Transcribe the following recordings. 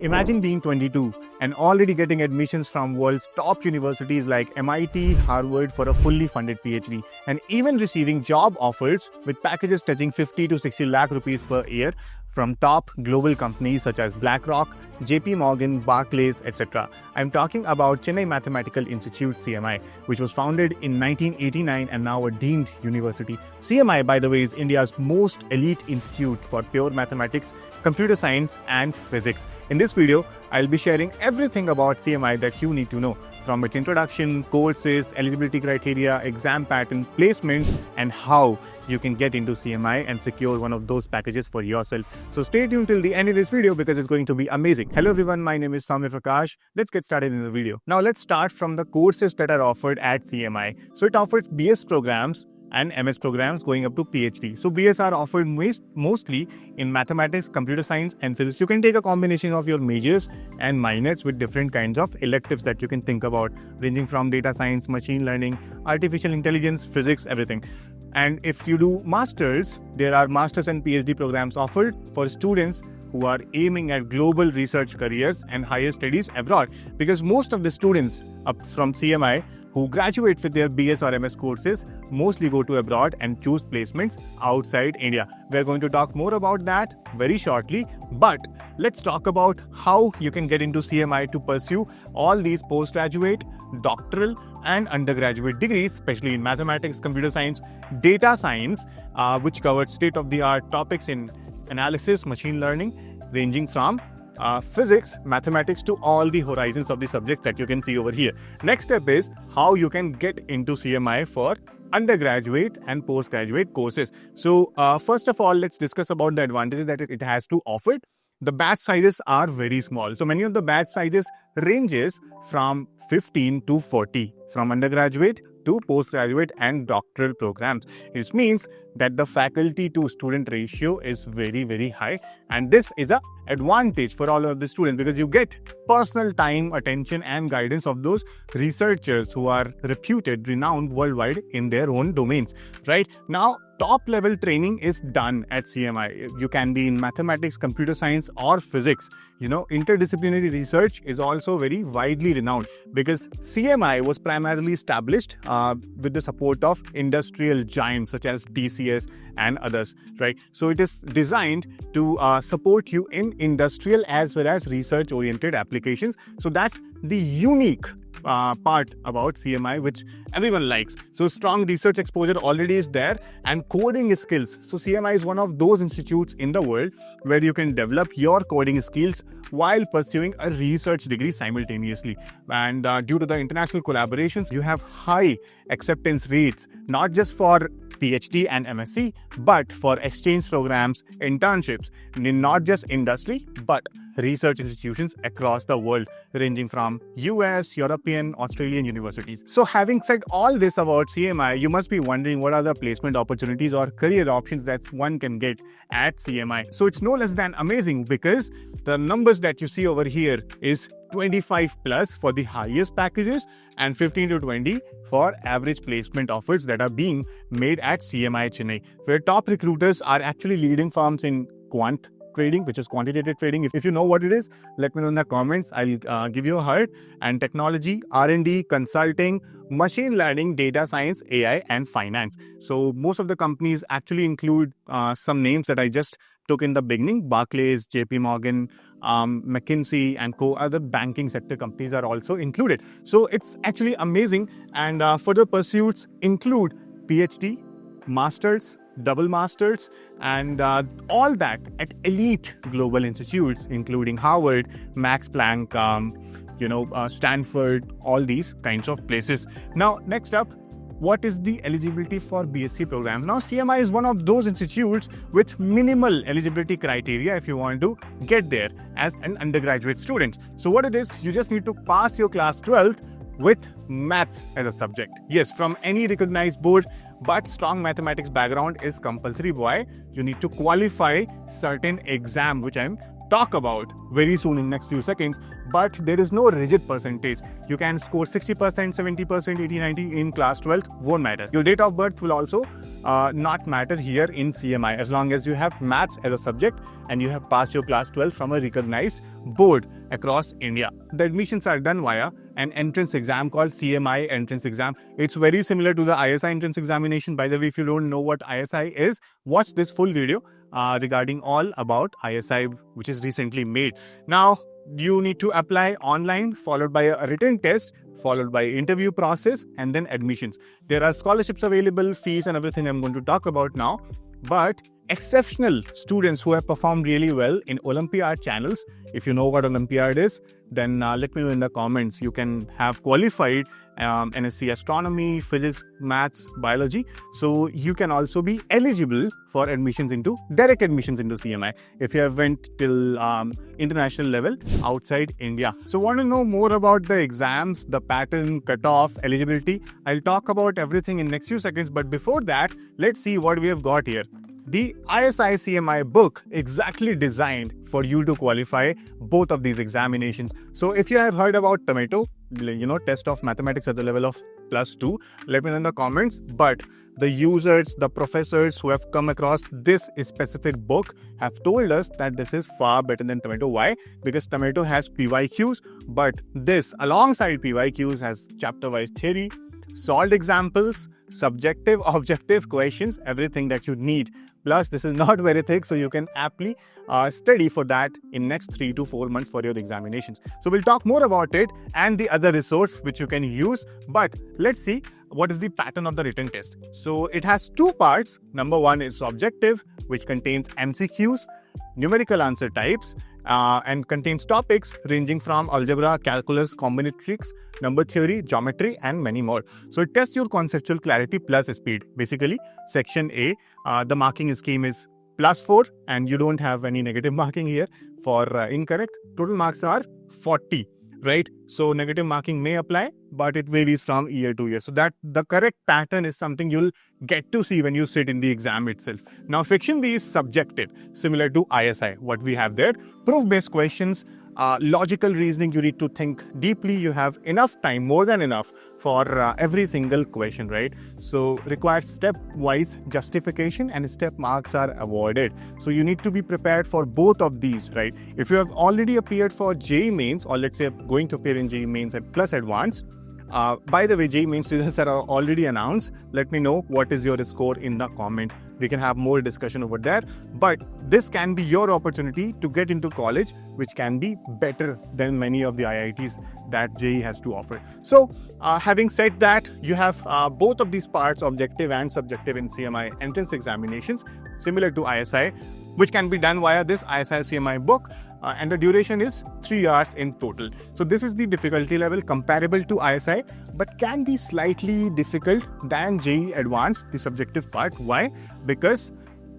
Imagine being 22 and already getting admissions from world's top universities like MIT, Harvard for a fully funded PhD, and even receiving job offers with packages touching 50 to 60 lakh rupees per year from top global companies such as BlackRock, JP Morgan, Barclays, etc. I'm talking about Chennai Mathematical Institute CMI, which was founded in 1989 and now a deemed university. CMI, by the way, is India's most elite institute for pure mathematics, computer science, and physics. In this video, I'll be sharing everything about CMI that you need to know, from its introduction, courses, eligibility criteria, exam pattern, placements, and how you can get into CMI and secure one of those packages for yourself. So stay tuned till the end of this video because it's going to be amazing. Hello everyone, my name is Soumya Prakash. Let's get started in the video. Now let's start from the courses that are offered at CMI. So it offers BS programs and MS programs going up to PhD. So BS are offered mostly in mathematics, computer science, and physics. You can take a combination of your majors and minors with different kinds of electives that you can think about, ranging from data science, machine learning, artificial intelligence, physics, everything. And if you do masters, there are masters and PhD programs offered for students who are aiming at global research careers and higher studies abroad, because most of the students from CMI who graduate with their BS or MS courses mostly go to abroad and choose placements outside India. We're going to talk more about that very shortly, but let's talk about how you can get into CMI to pursue all these postgraduate, doctoral, and undergraduate degrees, especially in mathematics, computer science, data science, which covers state-of-the-art topics in analysis, machine learning, ranging from physics, mathematics to all the horizons of the subjects that you can see over here. Next step is how you can get into CMI for undergraduate and postgraduate courses. So first of all, let's discuss about the advantages that it has to offer. The batch sizes are very small. So many of the batch sizes ranges from 15 to 40 from undergraduate to postgraduate and doctoral programs. It means that the faculty to student ratio is very, very high. And this is an advantage for all of the students because you get personal time, attention, and guidance of those researchers who are reputed, renowned worldwide in their own domains, right? Now, top level training is done at CMI. You can be in mathematics, computer science, or physics. Interdisciplinary research is also very widely renowned because CMI was primarily established with the support of industrial giants such as DCS and others, right? So it is designed to support you in industrial as well as research-oriented applications. So that's the unique part about CMI, which everyone likes. So strong research exposure already is there, and coding skills. So CMI is one of those institutes in the world where you can develop your coding skills while pursuing a research degree simultaneously. And due to the international collaborations, you have high acceptance rates, not just for PhD and MSc, but for exchange programs, internships, in not just industry, but research institutions across the world, ranging from US, European, Australian universities. So having said all this about CMI, you must be wondering what are the placement opportunities or career options that one can get at CMI. So it's no less than amazing because the numbers that you see over here is 25 plus for the highest packages and 15 to 20 for average placement offers that are being made at CMI Chennai, where top recruiters are actually leading firms in quant trading, which is quantitative trading. If you know what it is, let me know in the comments. I'll give you a heart. And technology, R&D, consulting, machine learning, data science, AI, and finance. So most of the companies actually include some names that I just took in the beginning. Barclays, JP Morgan, McKinsey, and other banking sector companies are also included. So it's actually amazing. And further pursuits include PhD, masters, double masters, and all that at elite global institutes, including Harvard, Max Planck, Stanford, all these kinds of places. Now, next up, what is the eligibility for BSc programs? Now, CMI is one of those institutes with minimal eligibility criteria if you want to get there as an undergraduate student. So what it is, you just need to pass your class 12th with maths as a subject. Yes, from any recognized board, but strong mathematics background is compulsory. Why? You need to qualify certain exam, which I'm talk about very soon in next few seconds, but there is no rigid percentage. You can score 60%, 70%, 80, 90 in class 12th, won't matter. Your date of birth will also not matter here in CMI as long as you have maths as a subject and you have passed your class 12 from a recognized board across India. The admissions are done via an entrance exam called CMI entrance exam. It's very similar to the ISI entrance examination. By the way, if you don't know what ISI is, watch this full video regarding all about ISI, which is recently made. Now, you need to apply online, followed by a written test, followed by interview process, and then admissions. There are scholarships available, fees and everything I'm going to talk about now. But exceptional students who have performed really well in Olympiad channels, if you know what Olympiad is, then let me know in the comments. You can have qualified NSC Astronomy, Physics, Maths, Biology. So you can also be eligible for admissions into direct admissions into CMI if you have went till international level outside India. So want to know more about the exams, the pattern, cutoff, eligibility? I'll talk about everything in next few seconds. But before that, let's see what we have got here. The ISI CMI book exactly designed for you to qualify both of these examinations. So if you have heard about tomato, test of mathematics at the level of +2, let me know in the comments. But the users, the professors who have come across this specific book have told us that this is far better than tomato. Why? Because tomato has PYQs, but this alongside PYQs has chapter-wise theory, solved examples, subjective, objective questions, everything that you need. Plus, this is not very thick, so you can aptly study for that in next 3 to 4 months for your examinations. So we'll talk more about it and the other resource which you can use. But let's see what is the pattern of the written test. So it has two parts. Number one is objective, which contains MCQs, numerical answer types, and contains topics ranging from algebra, calculus, combinatorics, number theory, geometry, and many more. So it tests your conceptual clarity plus speed. Basically, section A, the marking scheme is +4, and you don't have any negative marking here for incorrect. Total marks are 40. Right? So negative marking may apply, but it varies from year to year. So that the correct pattern is something you'll get to see when you sit in the exam itself. Now, section B is subjective, similar to ISI. What we have there, proof-based questions, logical reasoning. You need to think deeply. You have enough time, more than enough, for every single question, right? So requires step-wise justification, and step marks are avoided. So you need to be prepared for both of these, right? If you have already appeared for JEE Mains, or let's say going to appear in JEE Mains at plus advanced, by the way, JEE Mains results are already announced. Let me know what is your score in the comment. We can have more discussion over there. But this can be your opportunity to get into college, which can be better than many of the IITs that JEE has to offer. So having said that, you have both of these parts, objective and subjective, in CMI entrance examinations, similar to ISI, which can be done via this ISI CMI book. And the duration is 3 hours in total. So this is the difficulty level comparable to ISI, but can be slightly difficult than JEE Advanced, the subjective part. Why? Because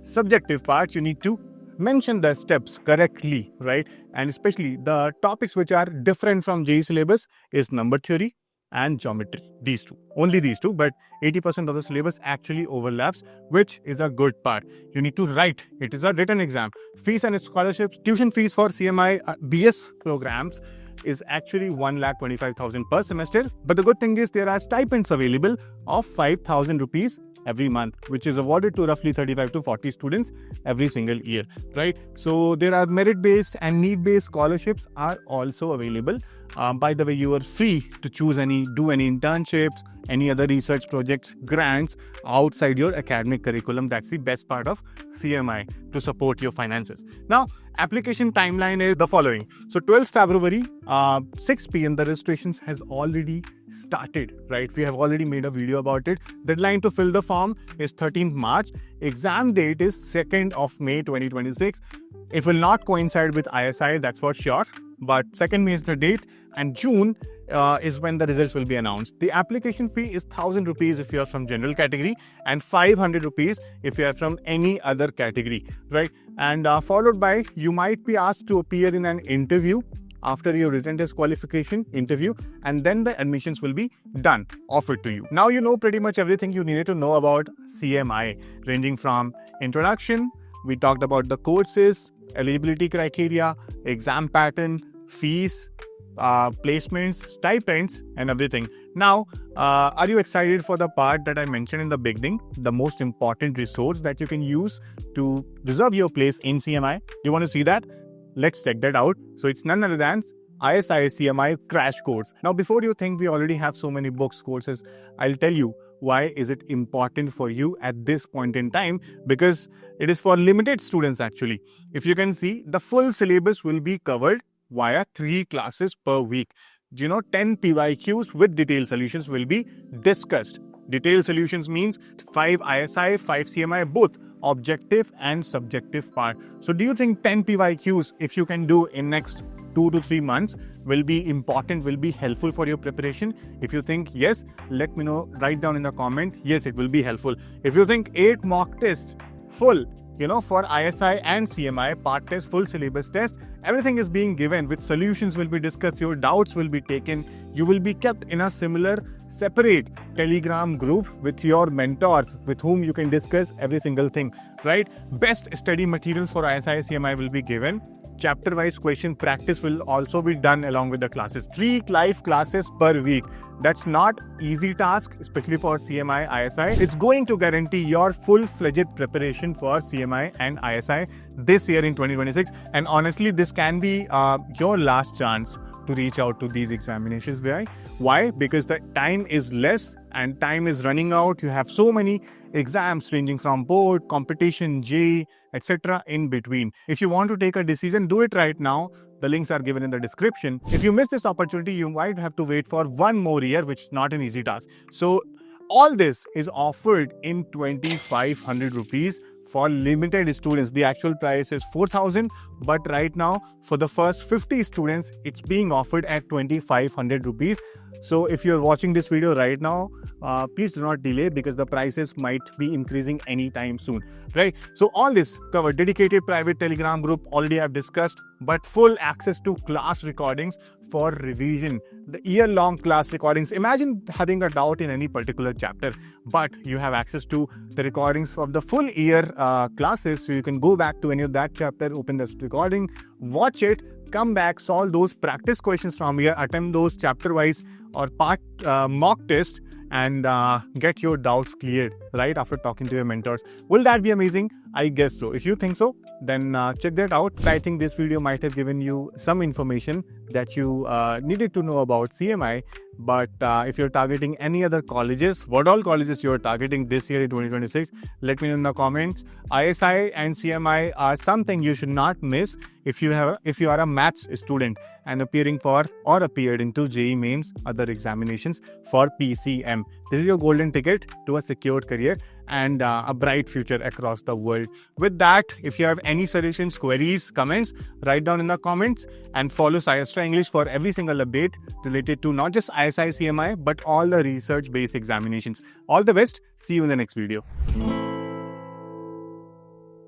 subjective part, you need to mention the steps correctly, right? And especially the topics which are different from JEE syllabus is number theory and geometry. These two, only these two, but 80% of the syllabus actually overlaps, which is a good part. You need to write. It is a written exam. Fees and scholarships, tuition fees for CMI BS programs is actually 1,25,000 per semester. But the good thing is there are stipends available of 5,000 rupees every month, which is awarded to roughly 35 to 40 students every single year, right? So there are merit-based and need-based scholarships are also available. By the way, you are free to choose do any internships, any other research projects, grants outside your academic curriculum. That's the best part of CMI to support your finances. Now, application timeline is the following. So 12th February, 6 p.m. the registrations has already started, right? We have already made a video about it. Deadline to fill the form is 13th March. Exam date is 2nd of May 2026. It will not coincide with ISI, that's for sure. But 2nd May is the date, and June is when the results will be announced. The application fee is 1,000 rupees if you are from general category, and 500 rupees if you are from any other category, right? And followed by, you might be asked to appear in an interview after your written test qualification interview, and then the admissions will be done, offered to you. Now you know pretty much everything you needed to know about CMI, ranging from introduction, we talked about the courses, eligibility criteria, exam pattern, fees, placements, stipends, and everything. Now, are you excited for the part that I mentioned in the beginning? The most important resource that you can use to reserve your place in CMI. You want to see that? Let's check that out. So it's none other than IISc CMI crash course. Now, before you think we already have so many books, courses, I'll tell you why is it important for you at this point in time, because it is for limited students actually. If you can see, the full syllabus will be covered via 3 classes per week. 10 PYQs with detailed solutions will be discussed. Detailed solutions means 5 ISI, 5 CMI, both objective and subjective part. So do you think 10 PYQs, if you can do in next 2 to 3 months, will be important, will be helpful for your preparation? If you think yes, let me know, write down in the comment, yes, it will be helpful. If you think 8 mock tests full, for ISI and CMI, part test, full syllabus test, everything is being given with solutions will be discussed, your doubts will be taken, you will be kept in a similar separate Telegram group with your mentors with whom you can discuss every single thing, right? Best study materials for ISI, CMI will be given. Chapter-wise question practice will also be done along with the classes. 3 live classes per week. That's not easy task, especially for CMI, ISI. It's going to guarantee your full-fledged preparation for CMI and ISI this year in 2026. And honestly, this can be your last chance to reach out to these examinations. Why? Because the time is less and time is running out. You have so many exams ranging from board, competition, JEE, etc. in between. If you want to take a decision, do it right now. The links are given in the description. If you miss this opportunity, you might have to wait for 1 more year, which is not an easy task. So all this is offered in 2,500 rupees for limited students. The actual price is 4,000, but right now for the first 50 students, it's being offered at 2,500 rupees. So if you're watching this video right now, please do not delay, because the prices might be increasing anytime soon, right? So all this covered, dedicated private Telegram group, already I've discussed, but full access to class recordings for revision, the year-long class recordings. Imagine having a doubt in any particular chapter, but you have access to the recordings of the full year classes, so you can go back to any of that chapter, open this recording, watch it, come back, solve those practice questions from here, attempt those chapter-wise or part mock test, and get your doubts cleared right after talking to your mentors. Will that be amazing? I guess so. If you think so, then check that out. I think this video might have given you some information that you needed to know about CMI. But if you're targeting any other colleges, what all colleges you're targeting this year in 2026, let me know in the comments. ISI and CMI are something you should not miss if you are a maths student and appeared into JEE Mains, other examinations for PCM. This is your golden ticket to a secured career and a bright future across the world. With that, if you have any suggestions, queries, comments, write down in the comments, and follow SciAstra English for every single update related to not just ISI, CMI, but all the research-based examinations. All the best. See you in the next video.